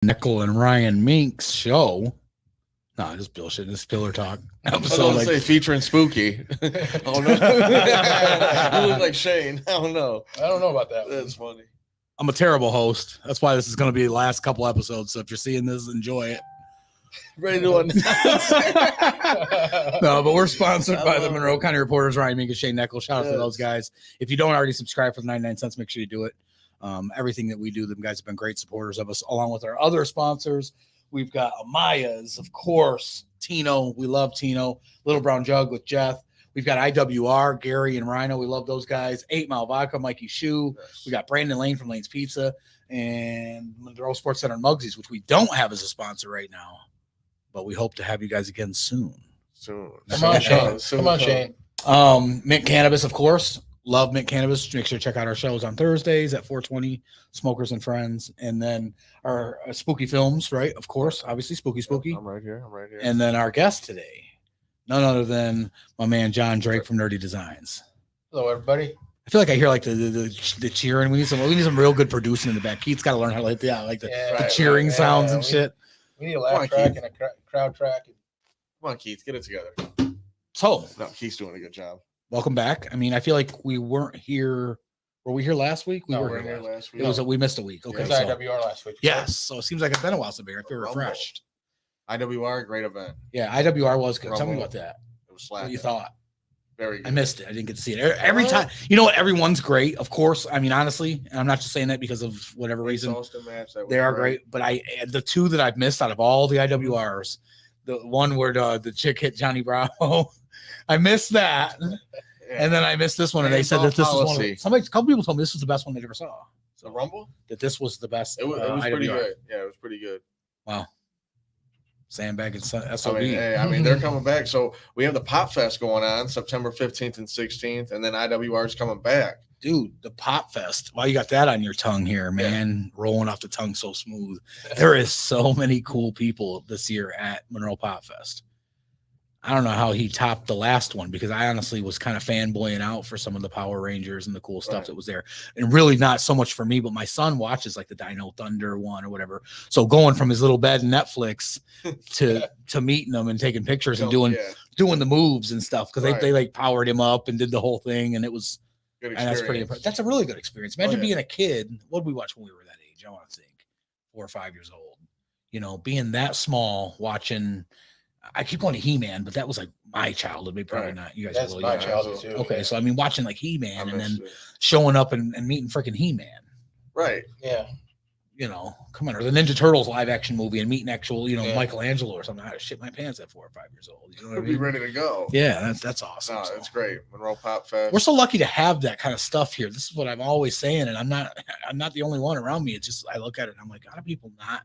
Nickel and Ryan Mink's show. No, just bullshit. This Pillar Talk episode. I say featuring Spooky. Oh no, you look like Shane. I don't know about that. That's funny. I'm a terrible host. That's why this is going to be the last couple episodes. So if you're seeing this, enjoy it. Ready to announce. No, but we're sponsored by the Monroe County Reporters, Ryan Mink and Shane Neckel. Shout out to those guys. If you don't already subscribe for the 99 cents, make sure you do it. Everything that we do, them guys have been great supporters of us, along with our other sponsors. We've got Amaya's, of course, Tino. We love Tino. Little Brown Jug with Jeff. We've got IWR, Gary and Rhino. We love those guys. 8 Mile Vodka, Mikey Shoe. Yes. We got Brandon Lane from Lane's Pizza and Monroe Sports Center and Mugsy's, which we don't have as a sponsor right now, but we hope to have you guys again soon. Soon. Come on, Shane. Come on, Shane. Mint Cannabis, of course. Love Mint Cannabis. Make sure to check out our shows on Thursdays at 420, Smokers and Friends. And then our Spooky Films, right? Of course, obviously, Spooky. I'm right here. And then our guest today, none other than my man John Drake from Nerdy Designs. Hello, everybody. I feel like I hear like the cheering. We need some real good producing in the back. Keith's got to learn how to like the cheering sounds and shit. We need a laugh track and a crowd track. Come on, Keith, get it together. So no, Keith's doing a good job. Welcome back. I mean, I feel like we weren't here. Were we here last week? We were here last week. We missed a week. Okay, it was IWR last week. Yes, so it seems like it's been a while since I feel refreshed. IWR, great event. Yeah, IWR was good. Tell me about that. It was slapping. What you thought? Very good. I missed it. I didn't get to see it. Every time, you know what? Everyone's great, of course. I mean, honestly, and I'm not just saying that because of whatever reason. They are great. But the two that I've missed out of all the IWRs, the one where the chick hit Johnny Bravo, I missed that. Yeah. And then I missed this one, and they said that this was one of a couple people told me this was the best one they ever saw. So the Rumble? That this was the best. It was pretty good. Yeah, it was pretty good. Wow. Sandbag and SOB. I mean, they're coming back. So we have the Pop Fest going on September 15th and 16th, and then IWR is coming back. Dude, the Pop Fest. Why you got that on your tongue here, man? Yeah. Rolling off the tongue so smooth. There is so many cool people this year at Monroe Pop Fest. I don't know how he topped the last one because I honestly was kind of fanboying out for some of the Power Rangers and the cool stuff that was there. And really not so much for me, but my son watches like the Dino Thunder one or whatever. So going from his little bed in Netflix to meeting them and taking pictures and doing the moves and stuff because they like powered him up and did the whole thing. And it was good experience. And that's pretty impressive. That's a really good experience. Imagine being a kid. What did we watch when we were that age? I want to think 4 or 5 years old. You know, being that small, watching. I keep going to He-Man, but that was like my childhood. Maybe probably not. You guys That's are really my young. childhood too. Okay, so I mean, watching like He-Man and then showing up and meeting freaking He-Man. Right. Yeah. You know, come on, or the Ninja Turtles live action movie and meeting actual, Michelangelo or something. I shit my pants at 4 or 5 years old. You know what I mean? Be ready to go. Yeah, that's awesome. No, that's great. Monroe Pop Fest. We're so lucky to have that kind of stuff here. This is what I'm always saying, and I'm not the only one around me. It's just I look at it and I'm like, how do people not?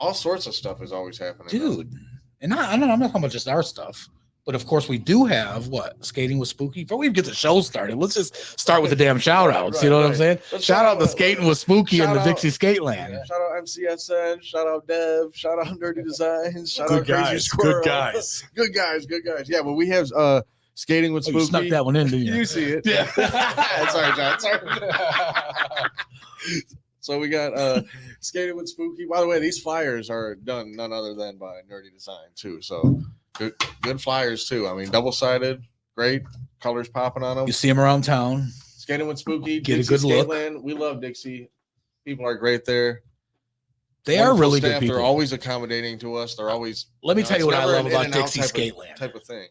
All sorts of stuff is always happening, dude. And I'm not talking about just our stuff, but of course we do have Skating with Spooky. Before we get the show started, let's just start with the damn shout outs. You know what I'm saying? Shout out to Skating with Spooky and the Dixie Skate Land. Yeah. Shout out MCSN. Shout out Dev. Shout out Nerdy Designs. Shout out Crazy Squirrel. Good guys. Yeah, but we have Skating with Spooky. You snuck that one in, didn't you? You see it. Yeah. Sorry, John. Sorry. So we got Skating with Spooky. By the way, these flyers are done none other than by Nerdy Design too. So good flyers too. I mean, double-sided, great colors popping on them. You see them around town. Skating with Spooky. Get Dixie a good look. Land. We love Dixie. People are great there. They are really good people. They're always accommodating to us. They're always. Let me tell you what I love about Dixie Skate Land. Type of thing.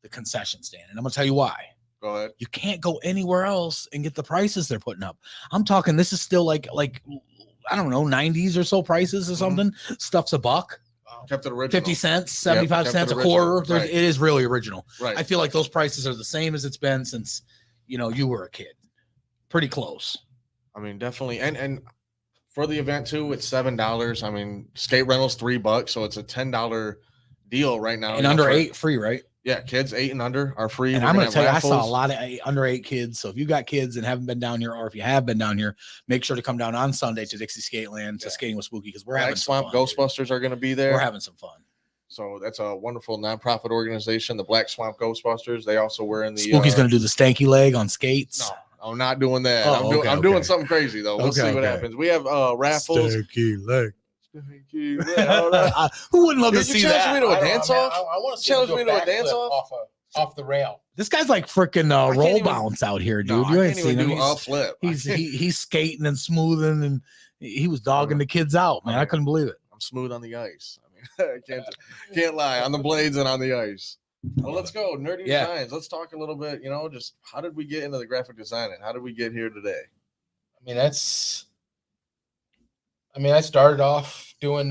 The concession stand, and I'm gonna tell you why. Go ahead. You can't go anywhere else and get the prices they're putting up. I'm talking. This is still like. I don't know, 90s or so prices or something. Stuff's $1. Wow. Kept it original. 50 cents, 75 cents, a quarter. Right. It is really original. Right. I feel like those prices are the same as it's been since, you were a kid. Pretty close. I mean, definitely. And for the event too, it's $7. I mean, skate rentals $3, so it's a $10 deal right now. And under 8 free, right? Yeah, kids 8 and under are free. And I'm going to tell you, I saw a lot of under 8 kids. So if you got kids and haven't been down here, or if you have been down here, make sure to come down on Sunday to Dixie Skate Land to Skating with Spooky because we're having some fun. fun. Ghostbusters are going to be there. We're having some fun. So that's a wonderful nonprofit organization, the Black Swamp Ghostbusters. They also were in the Spooky's going to do the stanky leg on skates. No, I'm not doing that. Oh, I'm doing something crazy though. We'll see what happens. We have raffles. Stanky leg. Who Who wouldn't love to Dude, you see challenged that? me to a I don't know, dance man. off? I want to Challenge me to a dance off the rail. This guy's like freaking can't roll even- bounce out here, dude. No, You I ain't can't even seen him. do a flip. He's skating and smoothing, and he was dogging the kids out, man. I couldn't believe it. I'm smooth on the ice. I mean, I can't lie on the blades and on the ice. Well, let's go nerdy designs. Let's talk a little bit. Just how did we get into the graphic design and how did we get here today? I started off doing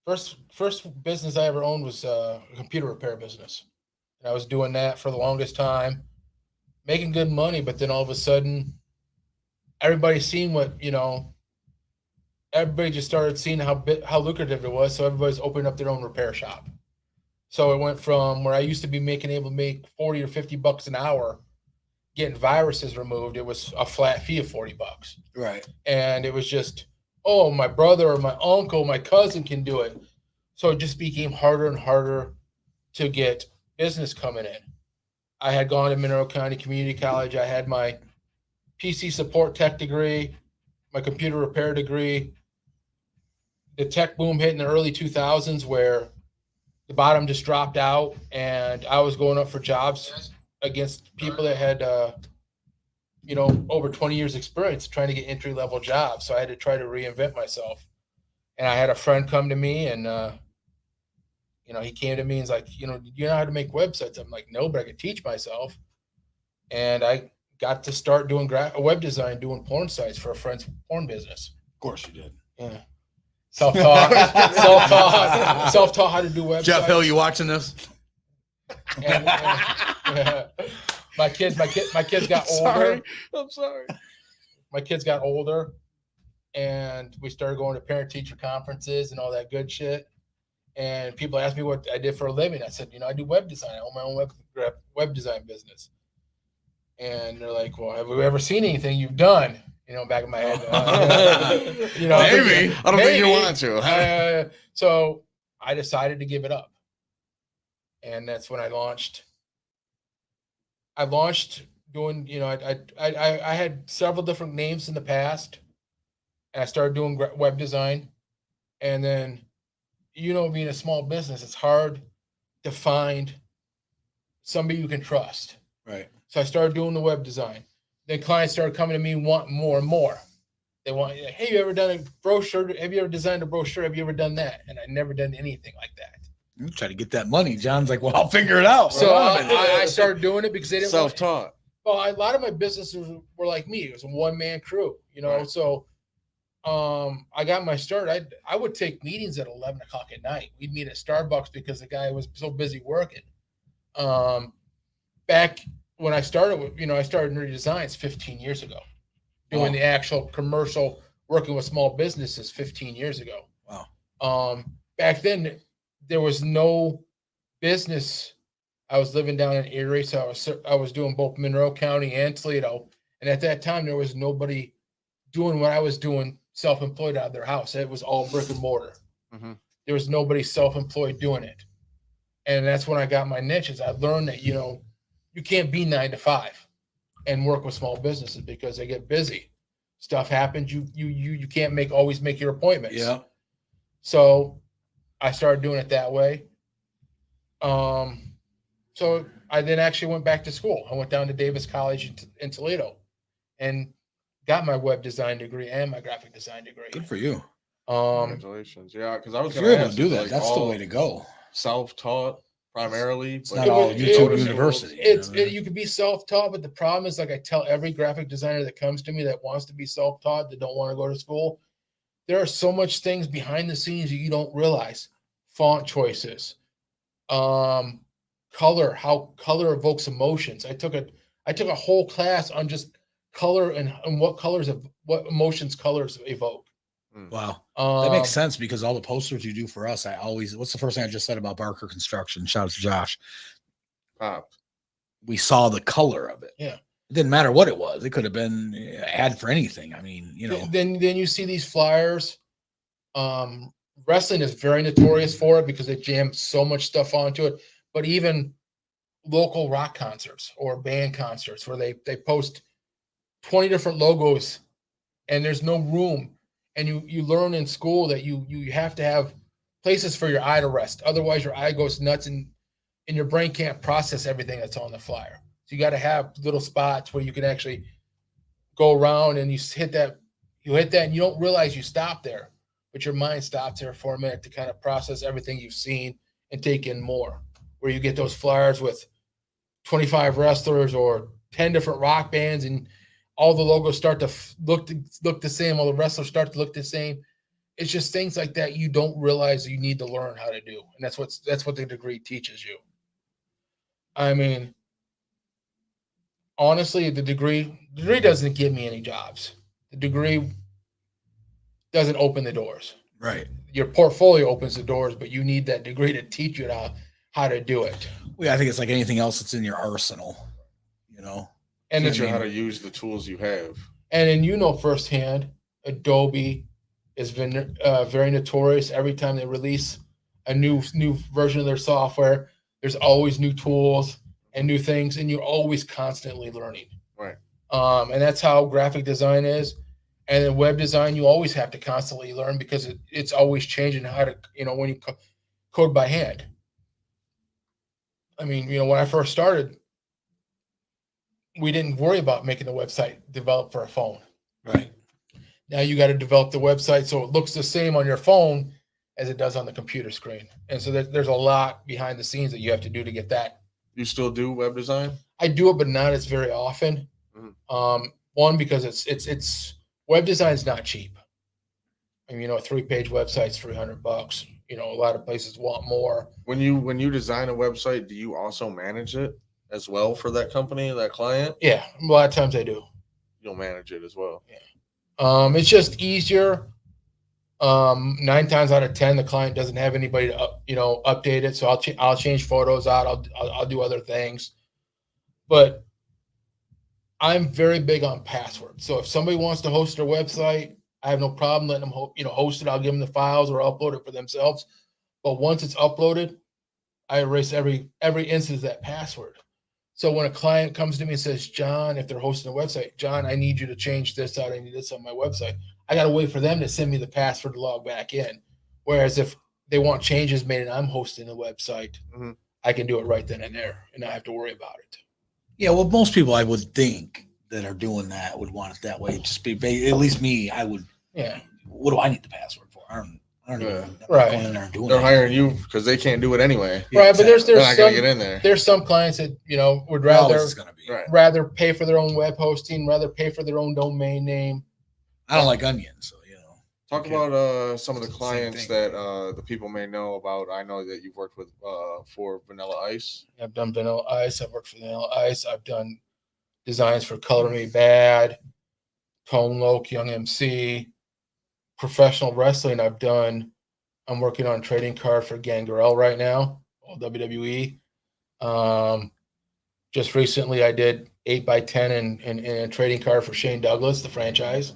first business I ever owned was a computer repair business. And I was doing that for the longest time, making good money, but then all of a sudden everybody seen everybody just started seeing how lucrative it was, so everybody's opening up their own repair shop. So it went from where I used to be able to make 40 or 50 bucks an hour getting viruses removed. It was a flat fee of 40 bucks. Right. And it was just, oh, my brother or my uncle, my cousin can do it. So it just became harder and harder to get business coming in. I had gone to Monroe County Community College. I had my PC support tech degree, my computer repair degree. The tech boom hit in the early 2000s where the bottom just dropped out, and I was going up for jobs against people that had, over 20 years experience trying to get entry-level jobs. So I had to try to reinvent myself. And I had a friend come to me and, he came to me and was like, you know how to make websites? I'm like, no, but I could teach myself. And I got to start doing web design, doing porn sites for a friend's porn business. Of course you did. Yeah. Self-taught how to do websites. Jeff Hill, you watching this? And, my kids got older. I'm sorry. My kids got older, and we started going to parent-teacher conferences and all that good shit. And people asked me what I did for a living. I said, I do web design. I own my own web design business. And they're like, well, have we ever seen anything you've done? Back in my head. Maybe. I don't think you want to. So I decided to give it up. And that's when I launched doing, I had several different names in the past. And I started doing web design. And then, being a small business, it's hard to find somebody you can trust. Right. So I started doing the web design. Then clients started coming to me and want more and more. They want, hey, you ever done a brochure? Have you ever designed a brochure? Have you ever done that? And I never done anything like that. You try to get that money. John's like, well, I'll figure it out. So I started doing it because they didn't self-taught. Well, a lot of my businesses were like me. It was a one-man crew, Right. So I got my start. I would take meetings at 11 o'clock at night. We'd meet at Starbucks because the guy was so busy working. Back when I started, I started Nerdy Designs 15 years ago, doing the actual commercial, working with small businesses 15 years ago. Wow. Back then, there was no business. I was living down in Erie, so I was doing both Monroe County and Toledo. And at that time, there was nobody doing what I was doing, self-employed out of their house. It was all brick and mortar. Mm-hmm. There was nobody self-employed doing it. And that's when I got my niches. I learned that, you can't be 9 to 5 and work with small businesses because they get busy. Stuff happens. You can't always make your appointments. Yeah. So I started doing it that way. So I then actually went back to school. I went down to Davis College in Toledo and got my web design degree and my graphic design degree. Good for you. Congratulations. Yeah, because I was If you're able to do that, that's the way to go. Self-taught primarily. It's not all YouTube University. You could be self-taught, but the problem is, like I tell every graphic designer that comes to me that wants to be self-taught, that don't want to go to school, there are so much things behind the scenes that you don't realize. Font choices, color, how color evokes emotions. I took a whole class on just color and what emotions colors evoke. Wow. That makes sense because all the posters you do for us, what's the first thing I just said about Barker Construction? Shout out to Josh. We saw the color of it. Yeah. It didn't matter what it was. It could have been an ad for anything. I mean, Then you see these flyers. Wrestling is very notorious for it because they jam so much stuff onto it. But even local rock concerts or band concerts where they post 20 different logos and there's no room. and you learn in school that you have to have places for your eye to rest. Otherwise, your eye goes nuts, and your brain can't process everything that's on the flyer. So you got to have little spots where you can actually go around and you hit that, and you don't realize you stopped there, but your mind stops there for a minute to kind of process everything you've seen and take in more. Where you get those flyers with 25 wrestlers or 10 different rock bands, and all the logos start to look the same. All the wrestlers start to look the same. It's just things like that you don't realize you need to learn how to do, and that's what the degree teaches you. I mean, honestly, the degree doesn't give me any jobs. The degree doesn't open the doors. Right. Your portfolio opens the doors, but you need that degree to teach you how to do it. Well, I think it's like anything else that's in your arsenal, you know. And Teach you how to use the tools you have. And then firsthand, Adobe has been very notorious. Every time they release a new version of their software, there's always new tools and new things, and you're always constantly learning. Right. And that's how graphic design is. And in web design, you always have to constantly learn because it's always changing how to, when you code by hand. I mean, when I first started, we didn't worry about making the website develop for a phone. Right. Now you got to develop the website so it looks the same on your phone as it does on the computer screen. And so there's a lot behind the scenes that you have to do to get that. You still do web design? I do it, but not as very often. Mm-hmm. One, because it's web design is not cheap. I mean, a 3-page website's $300. A lot of places want more. When you design a website, do you also manage it as well for that company, that client? Yeah, a lot of times I do. You'll manage it as well. Yeah. It's just easier. 9 times out of 10, the client doesn't have anybody to update it, so I'll change photos out. I'll do other things, but I'm very big on passwords. So if somebody wants to host their website, I have no problem letting them host it. I'll give them the files or upload it for themselves. But once it's uploaded, I erase every instance of that password. So when a client comes to me and says, John, if they're hosting a website, John, I need you to change this out. I need this on my website. I got to wait for them to send me the password to log back in. Whereas if they want changes made and I'm hosting the website, mm-hmm. I can do it right then and there and not have to worry about it. Yeah, well, most people I would think that are doing that would want it that way. Just be at least me. I would. Yeah. What do I need the password for? I don't even right. Going in there and doing They're hiring you because they can't do it anyway. Right, but there's they're not gonna get in there. There's some clients that would rather pay for their own web hosting, rather pay for their own domain name. I don't like onions, so Talk about some of the clients that the people may know about. I know that you've worked with for Vanilla Ice. I've done Vanilla Ice. I've worked for Vanilla Ice. I've done designs for Color Me Bad, Tone Loc, Young MC, professional wrestling. I'm working on a trading card for Gangrel right now, WWE. Just recently I did 8x10 and a trading card for Shane Douglas, the franchise.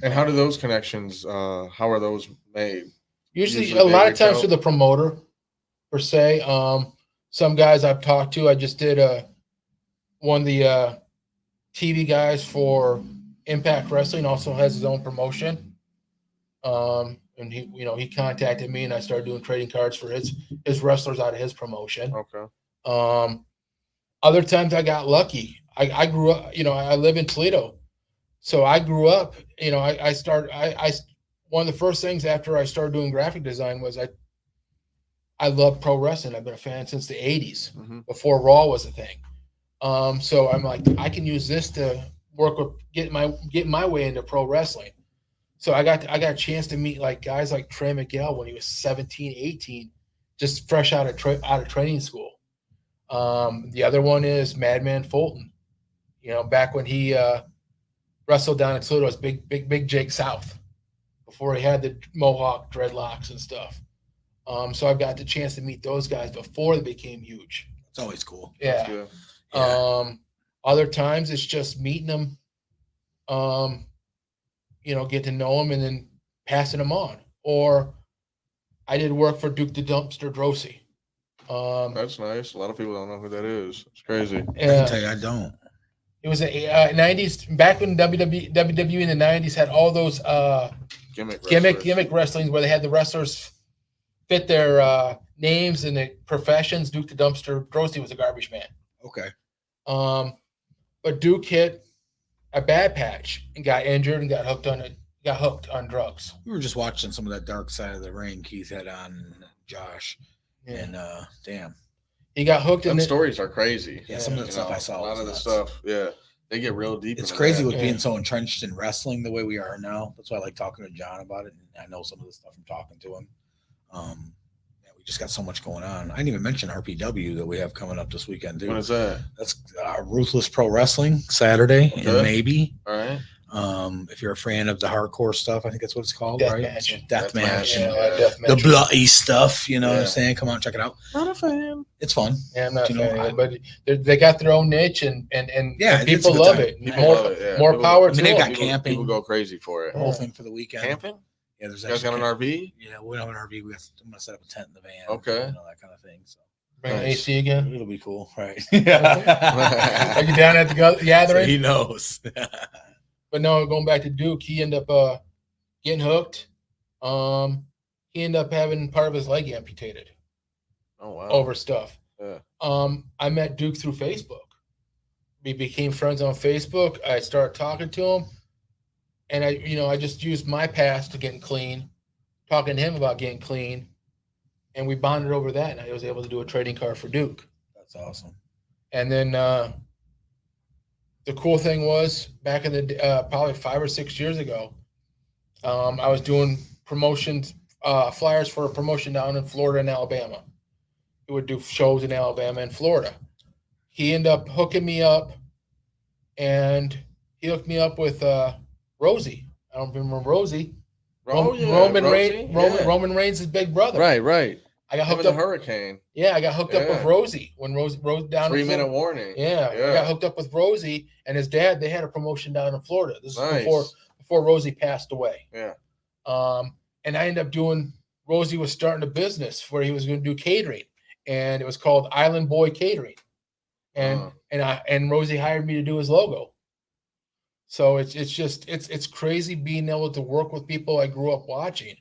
And how do those connections, how are those made? Usually a lot of times to the promoter, per se. Some guys I've talked to, I just did one of the TV guys for Impact Wrestling, also has his own promotion. And he contacted me and I started doing trading cards for his wrestlers out of his promotion. Okay. Other times I got lucky. I grew up, I live in Toledo. So I grew up, I one of the first things after I started doing graphic design was I love pro wrestling. I've been a fan since the 80s, mm-hmm. before Raw was a thing. So I'm like, I can use this to work with, get my way into pro wrestling. So I got a chance to meet guys like Trey Miguel when he was 17, 18, just fresh out of training school. The other one is Madman Fulton. Back when he wrestled down in Toledo, was big Jake South before he had the mohawk dreadlocks and stuff. So I've got the chance to meet those guys before they became huge. It's always cool. Yeah. Other times it's just meeting them, get to know them and then passing them on. Or I did work for Duke the Dumpster Drosy. That's nice. A lot of people don't know who that is. It's crazy. I can tell you I don't. It was a 90s, back when WWE in the 90s had all those gimmick wrestlings where they had the wrestlers fit their names and the professions. Duke the Dumpster Droste was a garbage man. Okay. But Duke hit a bad patch and got injured and got hooked on drugs. We were just watching some of that Dark Side of the Ring Keith had on Josh, and damn, he got hooked. Some stories are crazy. Yeah, some of the stuff I saw. A lot of the stuff, they get real deep. It's crazy with being so entrenched in wrestling the way we are now. That's why I like talking to John about it, and I know some of the stuff from talking to him. We just got so much going on. I didn't even mention RPW that we have coming up this weekend, dude. What is that? That's Ruthless Pro Wrestling Saturday in Maybe. All right. If you're a fan of the hardcore stuff, I think that's what it's called, Death right? match. Death match. Death match. The bloody stuff, you know what I'm saying? Come on, check it out. Not a fan. It's fun. Yeah, I'm not a fan, but they got their own niche, and people love it. More power to them. They've got camping. People go crazy for it. The whole thing for the weekend. Camping? Yeah, there's you guys got an RV? Yeah, we don't have an RV. I'm gonna set up a tent in the van. Okay. You know, that kind of thing. So bring AC again. It'll be cool, right? Are you down at the gathering? So he knows. But no, going back to Duke, he ended up getting hooked. He ended up having part of his leg amputated. Oh wow! Over stuff. Yeah. I met Duke through Facebook. We became friends on Facebook. I started talking to him, and I just used my past to getting clean, talking to him about getting clean, and we bonded over that. And I was able to do a trading card for Duke. That's awesome. And then the cool thing was back in the probably 5 or 6 years ago, I was doing promotions, flyers for a promotion down in Florida and Alabama. He would do shows in Alabama and Florida. He ended up hooking me up, and he hooked me up with Rosie. I don't remember Rosie. Roman Reigns' big brother. Right. I got hooked up up. Hurricane. Yeah, I got hooked up with Rosie when Rosie down. 3-minute warning. Yeah, I got hooked up with Rosie and his dad. They had a promotion down in Florida. This is before Rosie passed away. Yeah. And I ended up doing. Rosie was starting a business where he was going to do catering, and it was called Island Boy Catering. And Rosie hired me to do his logo. So it's crazy being able to work with people I grew up watching.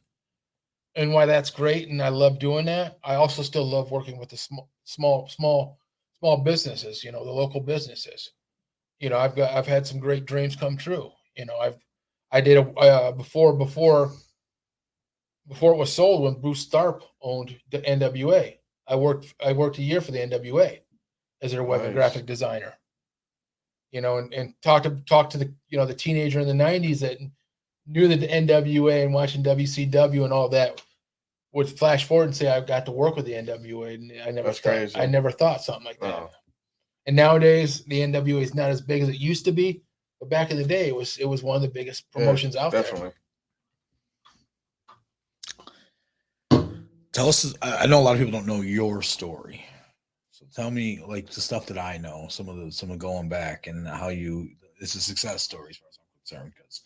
And why that's great, and I love doing that. I also still love working with the small businesses, the local businesses. I've had some great dreams come true. I did before it was sold, when Bruce Tharp owned the NWA. I worked a year for the NWA as their web and graphic designer. And talk to the the teenager in the 90s that knew that the NWA and watching WCW and all that would flash forward and say, I got to work with the NWA. And I never thought something like that. Oh. And nowadays the NWA is not as big as it used to be, but back in the day it was one of the biggest promotions out there. Tell us, I know a lot of people don't know your story. So tell me like the stuff that I know, some of going back and how it's a success story as far as I'm concerned. Because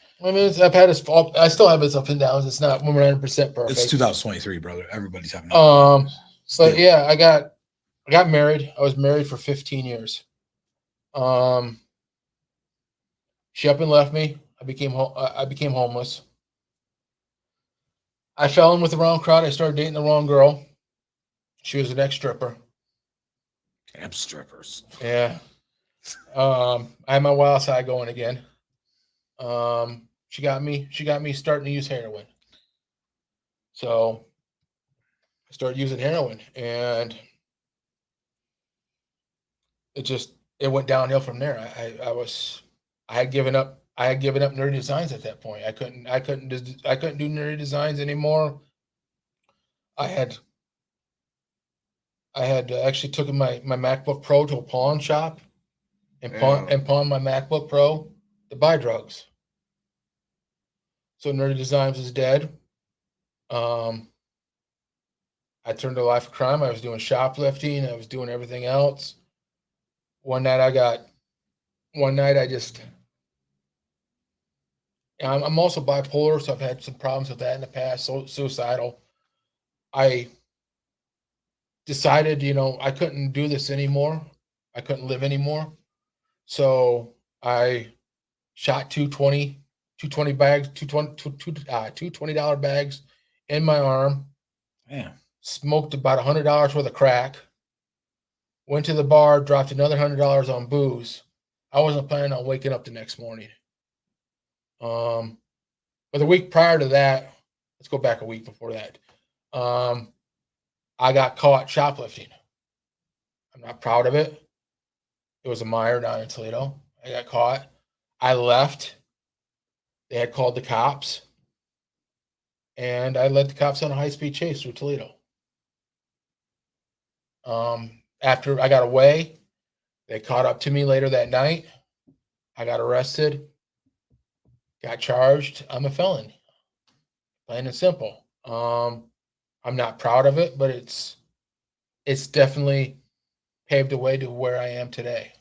I still have its ups and downs. It's not 100% perfect. It's 2023, brother. Everybody's having. But yeah, I got married. I was married for 15 years. She up and left me. I became homeless. I fell in with the wrong crowd. I started dating the wrong girl. She was an ex-stripper. Damn strippers. Yeah. I had my wild side going again. She got me starting to use heroin. So I started using heroin, and it went downhill from there. I had given up nerdy designs at that point. I couldn't do nerdy designs anymore. I had actually taken my MacBook Pro to a pawn shop and pawned my MacBook Pro to buy drugs. So nerdy designs was dead. I turned to a life of crime. I was doing shoplifting. I was doing everything else. One night I'm also bipolar, so I've had some problems with that in the past. So suicidal. I decided, I couldn't do this anymore. I couldn't live anymore. So I shot 220 bags, $220 bags in my arm. Yeah. Smoked about $100 worth of crack. Went to the bar, dropped another $100 on booze. I wasn't planning on waking up the next morning. But the week prior to that, let's go back a week before that. I got caught shoplifting. I'm not proud of it. It was a Meyer down in Toledo. I got caught. I left. They had called the cops. And I led the cops on a high-speed chase through Toledo. After I got away, they caught up to me later that night. I got arrested, got charged. I'm a felon, plain and simple. I'm not proud of it, but it's definitely paved the way to where I am today.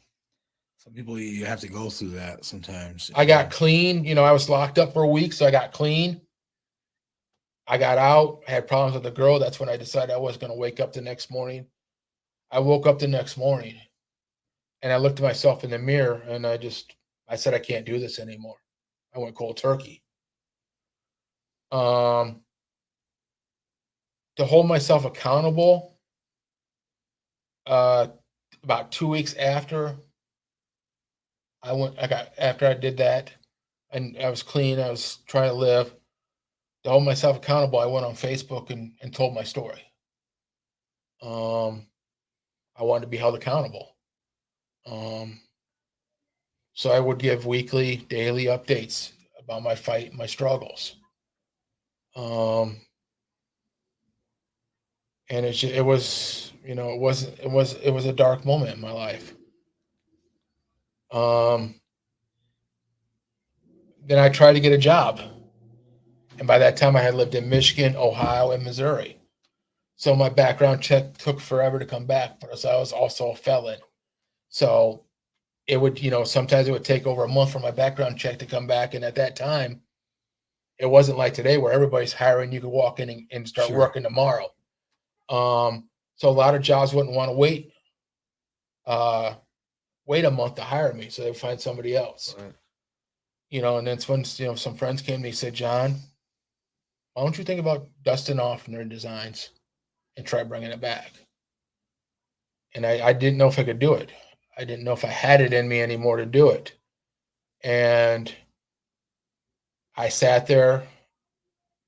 Some people, you have to go through that sometimes. I got clean. I was locked up for a week, so I got clean. I got out. I had problems with the girl. That's when I decided I was going to wake up the next morning. I woke up the next morning and I looked at myself in the mirror and I said, I can't do this anymore. I went cold turkey. To hold myself accountable, about 2 weeks after after I did that and I was clean, I was trying to live. To hold myself accountable, I went on Facebook and told my story. I wanted to be held accountable. So I would give weekly, daily updates about my fight, my struggles. And it was a dark moment in my life. Then I tried to get a job. And by that time I had lived in Michigan, Ohio, and Missouri. So my background check took forever to come back, but I was also a felon. So it would, sometimes it would take over a month for my background check to come back. And at that time, it wasn't like today where everybody's hiring. You could walk in and start working tomorrow. So a lot of jobs wouldn't want to wait a month to hire me. So they would find somebody else. Right. And then when, some friends came to me and said, John, why don't you think about dusting off Nerd Designs and try bringing it back? And I didn't know if I could do it. I didn't know if I had it in me anymore to do it. And I sat there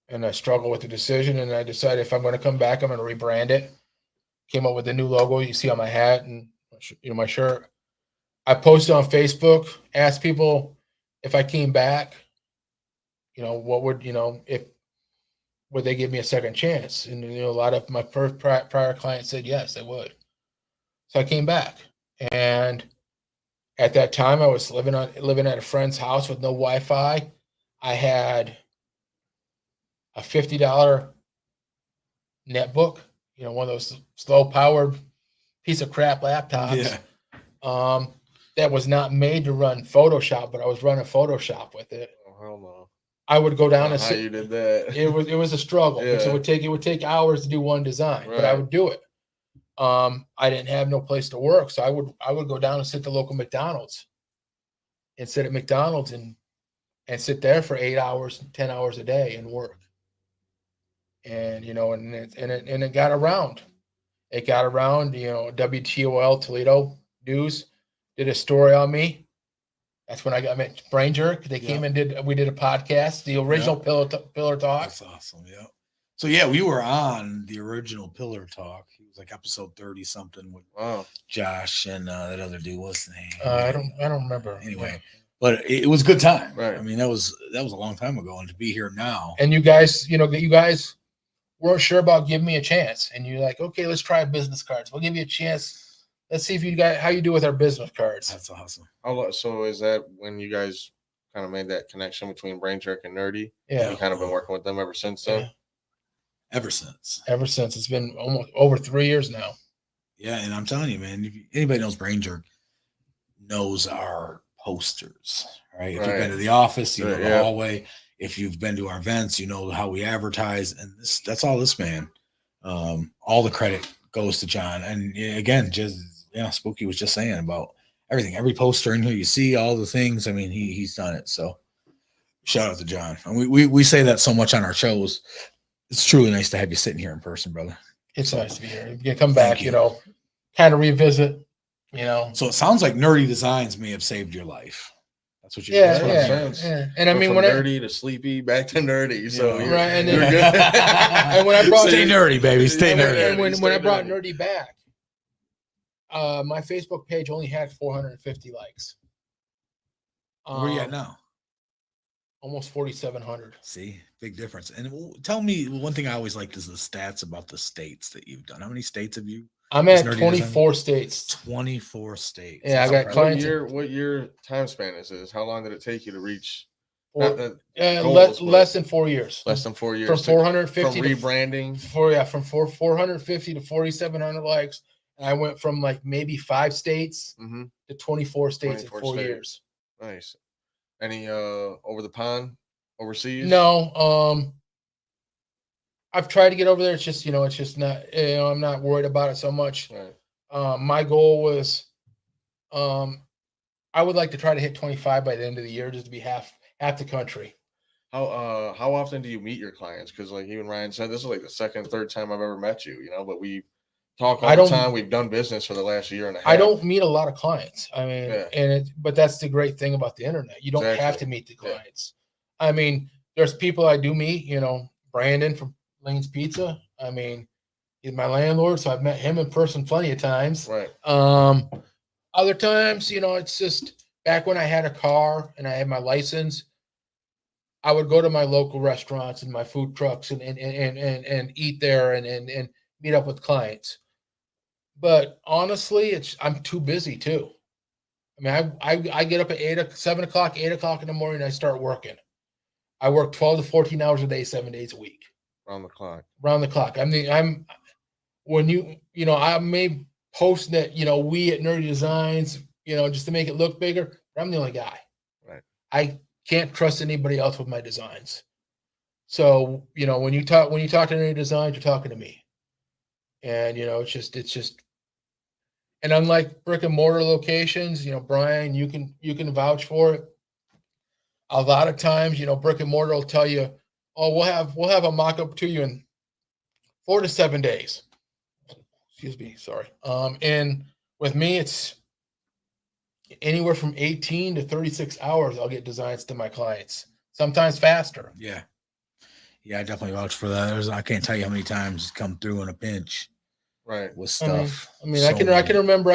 and I struggled with the decision. And I decided if I'm going to come back, I'm going to rebrand it. Came up with a new logo you see on my hat and my shirt. I posted on Facebook, asked people if I came back, what would, would they give me a second chance? And a lot of my first prior clients said yes, they would. So I came back, and at that time I was living at a friend's house with no Wi-Fi. I had a $50 netbook, one of those slow-powered piece of crap laptops. Yeah. That was not made to run Photoshop, but I was running Photoshop with it. Oh, hell no. I would go down and how you did that. It was a struggle. Yeah. So it would take hours to do one design, but I would do it. I didn't have no place to work, so I would go down and sit at the local McDonald's and sit at McDonald's and sit there for 8 hours, 10 hours a day and work. And it got around. It got around. WTOL Toledo News did a story on me. That's when I met BrainJerk. They came and we did a podcast, the original Pillar Talk. That's awesome. Yeah. So yeah, we were on the original Pillar Talk. It was like episode 30 something with Josh and that other dude. What's his name? I don't remember. Anyway, but it was a good time. Right. I mean, that was a long time ago, and to be here now. And you guys weren't sure about giving me a chance, and you're like, okay, let's try business cards. We'll give you a chance. Let's see how you do with our business cards. That's awesome. So is that when you guys kind of made that connection between BrainJerk and Nerdy? Yeah. You kind of been working with them ever since then? Yeah. Ever since. It's been almost over 3 years now. Yeah, and I'm telling you, man, if anybody knows BrainJerk knows our posters, right? If you've been to the office, you know the hallway. If you've been to our events, you know how we advertise, and that's all this man. All the credit goes to John. And again, Spooky was just saying about everything, every poster in here you see, all the things. I mean, he's done it. So shout out to John. And we say that so much on our shows. It's truly nice to have you sitting here in person, brother. It's nice to be here. You come back, you know, kind of revisit, you know. So it sounds like Nerdy Designs may have saved your life. That's what you. Yeah, that's what I'm hearing. yeah. And I mean, from when nerdy to sleepy, back to nerdy. So Yeah. right, and you're then, good. and when I brought Stay nerdy, baby. Stay and nerdy. when I brought nerdy back, my Facebook page only had 450 likes. Where are you at now? Almost 4,700. See, big difference. And tell me, one thing I always liked is the stats about the states that you've done. How many states have you? I'm at 24 states. 24 states. Yeah, I got clients. What year time span is this? How long did it take you to reach? Less than 4 years. Less than 4 years. From 450 from rebranding. From 450 to 4,700 likes. And I went from like maybe 5 states to 24 states in 4 years. Nice. Any over the pond, overseas? No. I've tried to get over there. It's just, it's just not, I'm not worried about it so much. Right. My goal was, I would like to try to hit 25 by the end of the year, just to be half the country. How often do you meet your clients? Because like even Ryan said, this is like the second, third time I've ever met you, but we talk all the time. We've done business for the last year and a half. I don't meet a lot of clients. I mean, but that's the great thing about the internet. You don't have to meet the clients. I mean, there's people I do meet, Brandon from Lane's Pizza. I mean, he's my landlord, so I've met him in person plenty of times. Right. Other times, it's just back when I had a car and I had my license, I would go to my local restaurants and my food trucks and eat there and meet up with clients. But honestly, I'm too busy too. I mean, I get up at 7 o'clock, 8 o'clock in the morning, and I start working. I work 12 to 14 hours a day, 7 days a week. Round the clock. I may post that, we at Nerdy Designs, just to make it look bigger, but I'm the only guy. Right. I can't trust anybody else with my designs. So, when you talk to Nerdy Designs, you're talking to me. And, it's just, and unlike brick and mortar locations, Brian, you can vouch for it. A lot of times, brick and mortar will tell you, oh, we'll have a mock-up to you in 4 to 7 days. Excuse me, sorry. And with me, it's anywhere from 18 to 36 hours. I'll get designs to my clients, sometimes faster. Yeah, I definitely vouch for that. I can't tell you how many times it's come through in a pinch. Right. With stuff. I mean, I can remember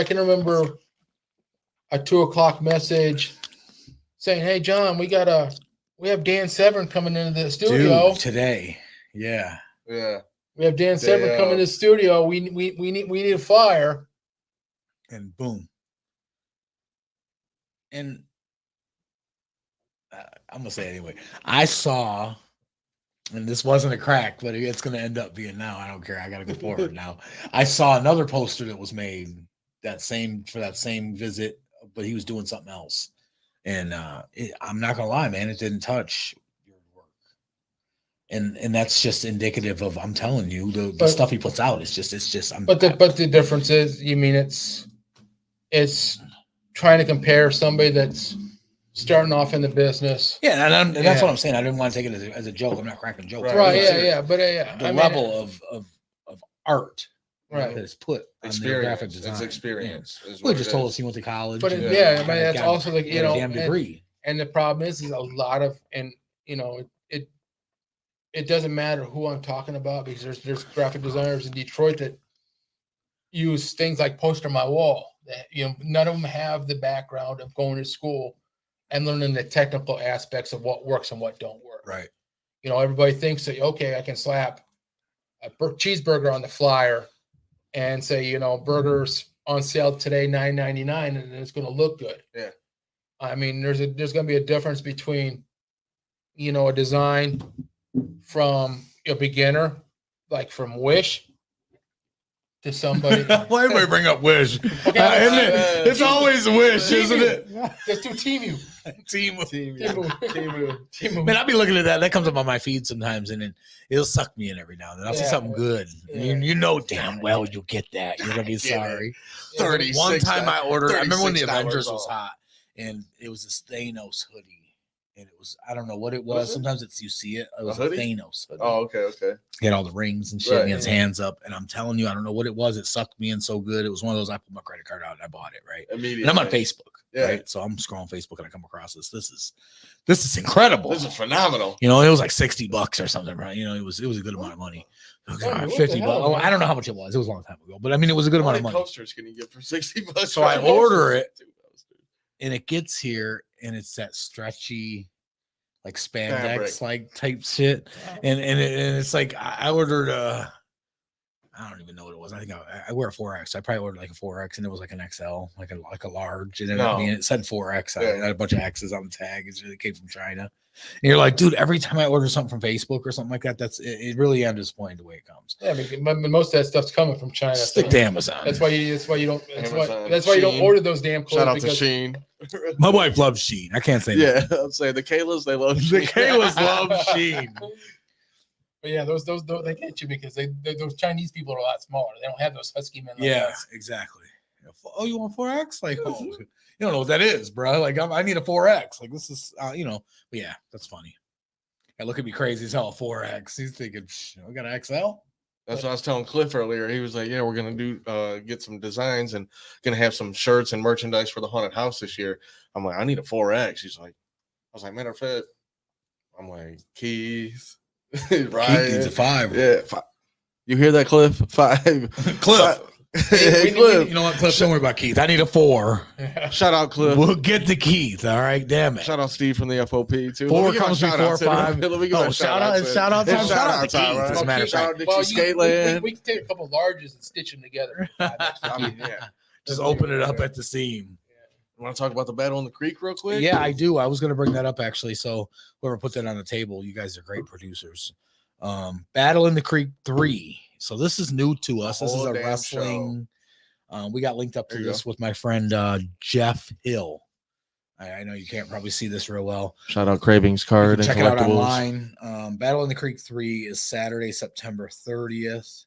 a 2 o'clock message saying, "Hey, John, we have Dan Severn coming into the studio today." Yeah. We have Dan Severn coming to the studio. We need a flyer. And boom. And I'm gonna say it anyway. I saw, and this wasn't a crack, but it's gonna end up being now. I don't care. I gotta go forward now. I saw another poster that was made for that same visit, but he was doing something else. And I'm not gonna lie, man, it didn't touch your work. And that's just indicative of, I'm telling you, the stuff he puts out is just. But the difference is, it's trying to compare somebody that's starting off in the business. Yeah, and that's what I'm saying. I didn't want to take it as a joke. I'm not cracking jokes. Right. Yeah. But the level of art. Right. That is put experience. On the graphic design. It's experience. Yeah. Well, he just told us he went to college. But that's also like, a damn degree. And the problem is a lot of, and it doesn't matter who I'm talking about, because there's graphic designers in Detroit that use things like poster my wall. That none of them have the background of going to school and learning the technical aspects of what works and what don't work. Right. Everybody thinks that, okay, I can slap a cheeseburger on the flyer and say, burgers on sale today, $9.99, and it's going to look good. Yeah. I mean, there's going to be a difference between, a design from a beginner, like from Wish, to somebody. Why everybody bring up Wish? Okay, Isn't it? It's always Wish, isn't it? Let's do Temu. Temu. Man, I'll be looking at that. That comes up on my feed sometimes, and it'll suck me in every now and then. I'll see Yeah. something good. Yeah. You know damn well you'll get that. You're gonna be sorry. 36 One time I ordered. I remember when the $36 Avengers was off. hot, and it was this Thanos hoodie, and it was I don't know what it Was was. it? Sometimes it's you see it. It was a hoodie? Thanos hoodie. Oh, okay. He had all the rings and shit. And he had his Right. hands up, and I'm telling you, I don't know what it was. It sucked me in so good. It was one of those. I put my credit card out and I bought it. Right. Immediately. And I'm on Facebook, Yeah. right? So I'm scrolling Facebook and I come across this. This is incredible. This is phenomenal. You know, it was like $60 or something, right? You know, it was a good amount of money. what the $50. hell, Oh, man? I don't know how much it was. It was a long time ago, but I mean, it was a good How amount of many money. posters can you get for $60? So I order it. Two posters. And it gets here, and it's that stretchy, like spandex, Fabric. like type shit. And it's like I ordered I don't even know what it was. I think I wear a 4X. I probably ordered like a 4X, and it was like an XL, like a large. And it said 4X. I had a bunch of X's on the tag. It came from China. And you're like, dude, every time I order something from Facebook or something like that, it really am disappointed the way it comes. Yeah, I mean, most of that stuff's coming from China. Stick so to Amazon. That's why you don't. Amazon, That's why you don't Shein. order those damn clothes. Shout out to because Sheen. My wife loves Shein. I can't say Yeah, I'm saying the Kaylas, they love The Shein. Kaylas love Shein. But yeah, those they get you because those Chinese people are a lot smaller. They don't have those husky men. Like Yeah, us. exactly. Oh, you want 4X? Like, oh, you don't know what that is, bro. Like, I need a 4X. Like, this is, but yeah, that's funny. I look at me crazy as hell. 4X. He's thinking, I got an XL. That's what I was telling Cliff earlier. He was like, "Yeah, we're gonna do get some designs and gonna have some shirts and merchandise for the haunted house this year." I'm like, "I need a 4X." He's like, "I was like, matter of fact," I'm like, "Keith, right? He's a 5. Yeah, 5. You hear that, Cliff? 5. Cliff. Hey, Cliff. You know what, Cliff? Don't worry about Keith. I need a 4. Shout out, Cliff. We'll get the Keith. All right, damn it. Shout out Steve from the FOP too. 4 Let me get my comes shout before outs in. 5. Let me get my Oh, shout out in. to Shout out Keith. time, right? As a matter of Shout fact, out Dixie Well, Skateland. we can take a couple larges and stitch them together. I mean, yeah. just open it up at the seam. You want to talk about the battle in the creek real quick? Yeah, I do. I was going to bring that up actually. So whoever put that on the table, you guys are great producers. Battle in the Creek 3. So this is new to us. This is whole a damn wrestling. We got linked up to There you this with my friend Jeff Hill. I know you can't probably see this real well. Shout out Cravings Card and Check it out Collectibles. online. Battle in the Creek 3 is Saturday, September 30th.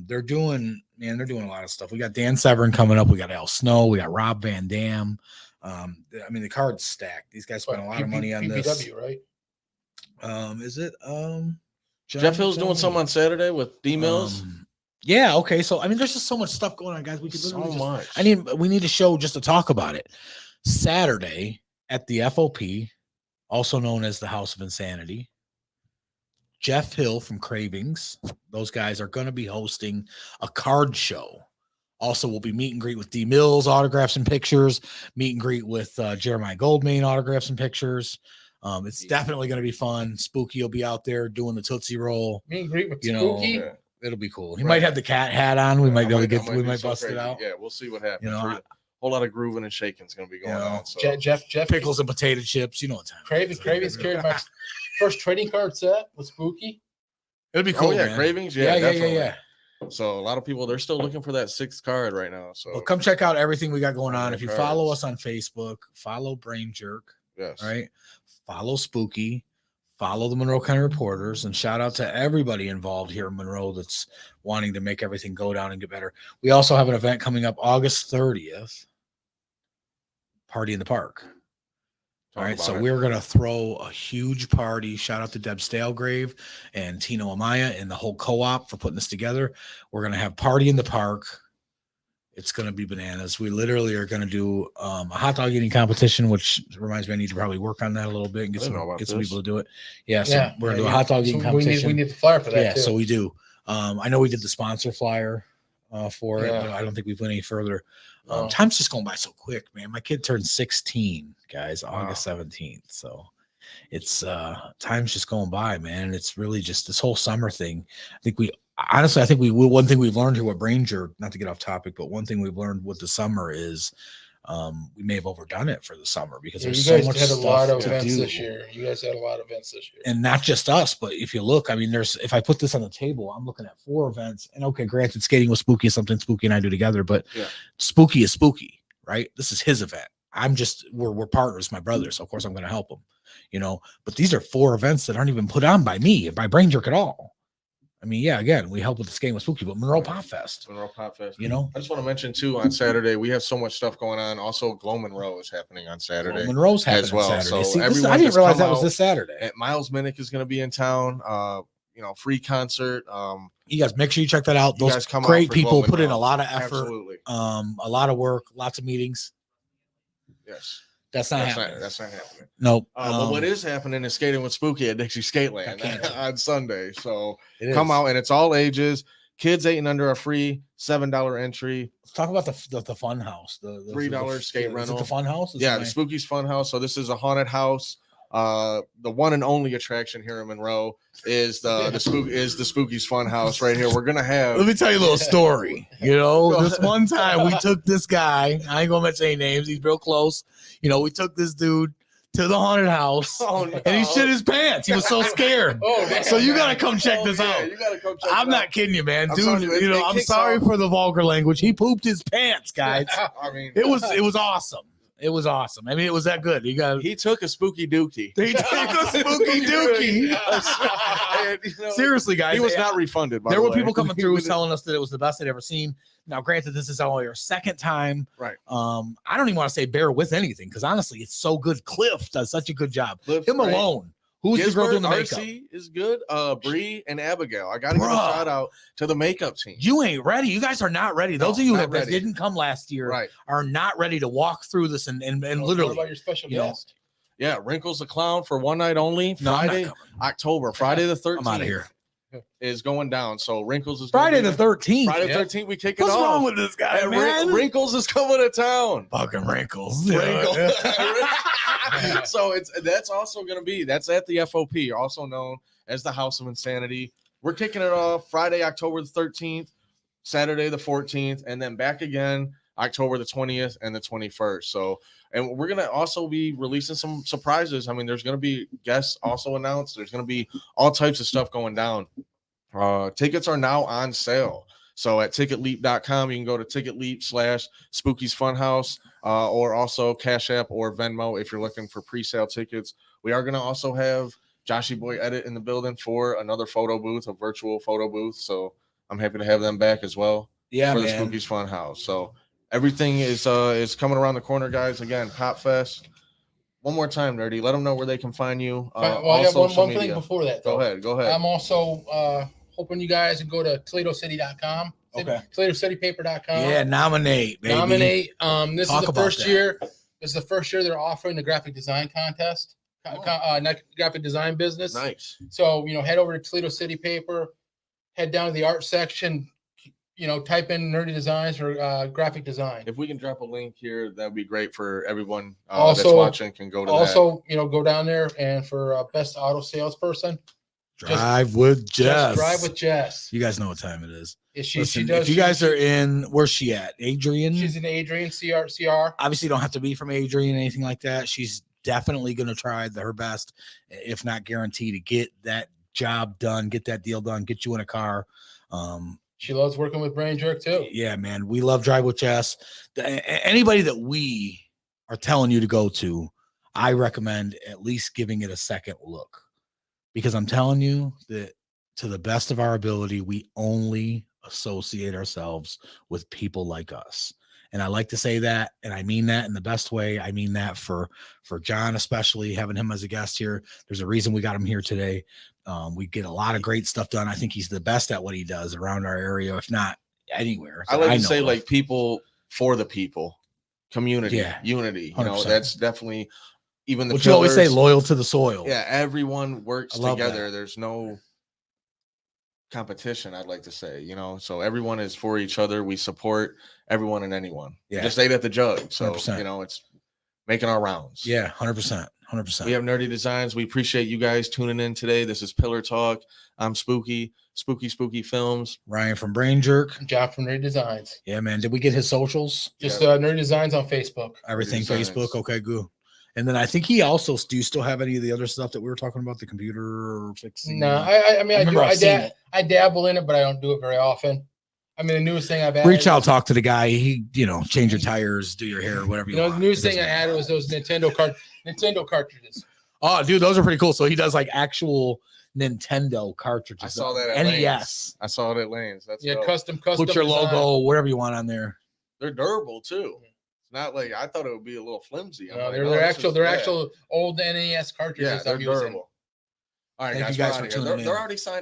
They're doing a lot of stuff. We got Dan Severn coming up. We got Al Snow. We got Rob Van Dam. I mean, the card's stacked. These guys spent a lot of money on this. PPW, right? Is it Jeff Hill's doing something on Saturday with D Mills. Yeah, okay. So I mean, there's just so much stuff going on, guys. We could So literally just, much. we need a show just to talk about it. Saturday at the FOP, also known as the House of Insanity. Jeff Hill from Cravings. Those guys are going to be hosting a card show. Also, we'll be meet and greet with D Mills, autographs and pictures. Meet and greet with Jeremiah Goldmain, autographs and pictures. It's definitely going to be fun. Spooky will be out there doing the Tootsie Roll. Meet and greet with You know, Spooky. Yeah. It'll be cool. He Right. might have the cat hat on. We might be able to I we be might so bust it crazy. out. Yeah, we'll see what happens. You know, A whole lot of grooving and shaking is going to be going on. So. Jeff Pickles and potato chips. You know what time. Cravings carried my first trading card set with Spooky. It'll be cool. Oh yeah, man. Cravings. Yeah, Definitely. yeah. So a lot of people they're still looking for that 6th card right now. So Well, come check out everything we got going on. Yeah, If you follow cards. us on Facebook, follow BrainJerk. yes, All right. Follow Spooky. Follow the Monroe County Reporters, and shout out to everybody involved here in Monroe that's wanting to make everything go down and get better. We also have an event coming up August 30th. Party in the Park. All right, so we're going to throw a huge party. Shout out to Deb Stalegrave and Tino Amaya and the whole co-op for putting this together. We're going to have Party in the Park. It's going to be bananas. We literally are going to do a hot dog eating competition, which reminds me I need to probably work on that a little bit and get I didn't know some about people this. to do it. Yeah, so we're going to do a hot dog eating So competition. we need the flyer for that. Yeah, too. so we do. I know we did the sponsor flyer for it, Yeah. but I don't think we've went any further. No. Time's just going by so quick, man. My kid turned 16, guys, Wow. August 17th. So it's time's just going by, man. And it's really just this whole summer thing. I think one thing we've learned here with BrainJerk, not to get off topic, but one thing we've learned with the summer is We may have overdone it for the summer because Yeah, there's you so guys much had a lot stuff of to events do. this year. You guys had a lot of events this year. And not just us, but if you look, I mean, if I put this on the table, I'm looking at 4 events. And okay, granted, skating with Spooky is something Spooky and I do together, but Spooky is Spooky, right? This is his event. We're partners, my brothers. So of course I'm going to help him, but these are 4 events that aren't even put on by me, by BrainJerk at all. I mean, yeah, again, we help with the skating with Spooky, but Monroe Pop Fest. Monroe Pop Fest. I just want to mention too, on Saturday, we have so much stuff going on. Also, Glow Monroe is happening on Saturday. Monroe's happening as well. Saturday. So I didn't realize that was this Saturday. And Miles Minnick is going to be in town. Free concert. You guys make sure you check that out. Those guys come great out for people Glow put in a Monroe. lot of effort, Absolutely. a lot of work, lots of meetings. Yes. That's not happening. That's not happening. Nope. But what is happening is skating with Spooky at Dixie Skateland on Sunday. So come out, and it's all ages. Kids 8 and under are free. $7 entry. Let's talk about the fun house. The $3 skate rental. Is it the fun house? The Spooky's Fun House. So this is a haunted house. The one and only attraction here in Monroe is the Spooky's Fun House right here. We're gonna have. Let me tell you a little story. This one time we took this guy. I ain't gonna mention any names. He's real close. We took this dude to the haunted house, and he shit his pants. He was so scared. So you gotta come check this out. You gotta come check. I'm not kidding you, man, dude. I'm kicks sorry off. for the vulgar language. He pooped his pants, guys. I mean, it was awesome. It was awesome. I mean, it was that good. He took a spooky dookie. He took a spooky dookie. And, Seriously, guys, he was not refunded. There were people coming through telling us that it was the best they'd ever seen. Now, granted, this is only our second time. Right. I don't even want to say bear with anything because honestly, it's so good. Cliff does such a good job. Cliff's Him great. alone. Who's the girl doing the makeup? RC is good. Bree and Abigail. I gotta give a shout out to the makeup team. You ain't ready. You guys are not ready. Those of you that didn't come last year are not ready to walk through this and literally. What about your special guest? Yeah, Wrinkles the Clown for one night only. Friday, October, Friday the 13th. I'm out of here. Is going down. So Wrinkles is Friday the 13th. Friday the 13th. We kick it off. What's wrong with this guy, man? Wrinkles is coming to town. Fucking Wrinkles. So that's also going to be that's at the FOP, also known as the House of Insanity. We're kicking it off Friday, October the 13th, Saturday the 14th, and then back again October the 20th and the 21st. So, and we're going to also be releasing some surprises. I mean, there's going to be guests also announced. There's going to be all types of stuff going down. Tickets are now on sale. So at ticketleap.com, you can go to ticketleap/Spooky's Funhouse, or also Cash App or Venmo if you're looking for pre-sale tickets. We are going to also have Joshy Boy Edit in the building for another photo booth, a virtual photo booth. So I'm happy to have them back as well. Yeah, for the Spooky's Funhouse. So everything is coming around the corner, guys. Again, Pop Fest. One more time, Nerdy. Let them know where they can find you. Well, I got one thing before that, though. Go ahead. I'm also hoping you guys can go to ToledoCity.com. Okay. ToledoCityPaper.com. Yeah, nominate, baby. Nominate. This is the first year. This is the first year they're offering the graphic design contest. Graphic design business. Nice. So, head over to Toledo City Paper, head down to the art section, type in Nerdy Designs or graphic design. If we can drop a link here, that would be great for everyone that's watching can go to that. Go down there and for best auto salesperson. Drive with Jess. Drive with Jess. You guys know what time it is. Listen, if you guys are in, where's she at? Adrian? She's in Adrian, CR. Obviously, you don't have to be from Adrian, anything like that. She's definitely going to try her best, if not guarantee, to get that job done, get that deal done, get you in a car. She loves working with BrainJerk too. Yeah, man. We love Drive with Jess. Anybody that we are telling you to go to, I recommend at least giving it a second look. Because I'm telling you that to the best of our ability, we only associate ourselves with people like us. And I like to say that, and I mean that in the best way. I mean that for John, especially having him as a guest here. There's a reason we got him here today. We get a lot of great stuff done. I think he's the best at what he does around our area, if not anywhere. I like to say like people for the people, community, unity. 100%. That's definitely even the what you always say, loyal to the soil. Yeah, everyone works together. That. There's no competition, I'd like to say, so everyone is for each other. We support everyone and anyone. Just ate at the jug. So 100%. It's making our rounds. Yeah, 100%. 100%. We have Nerdy Designs. We appreciate you guys tuning in today. This is Pillar Talk. I'm Spooky Films. Ryan from BrainJerk. John from Nerdy Designs. Yeah, man. Did we get his socials? Just Nerdy Designs on Facebook. Everything Designs. Facebook. Okay, good. And then I think he also, do you still have any of the other stuff that we were talking about, the computer fixing? No, I mean, remember I've seen it. I dabble in it, but I don't do it very often. I mean, the newest thing I've added. Reach out, talk to the guy. He, change your tires, do your hair, whatever you want. The newest thing I added was those Nintendo cartridges. Oh, dude, those are pretty cool. So he does like actual Nintendo cartridges. I saw that at NES. Lane's. I saw it at Lane's. That's dope. custom. Put your design. logo, whatever you want on there. They're durable too. It's not like I thought it would be a little flimsy. No, they're actual old NES cartridges. Yeah, they're I'm using. durable. All right, Thank guys, you guys we're for outta here. tuning in. They're already signed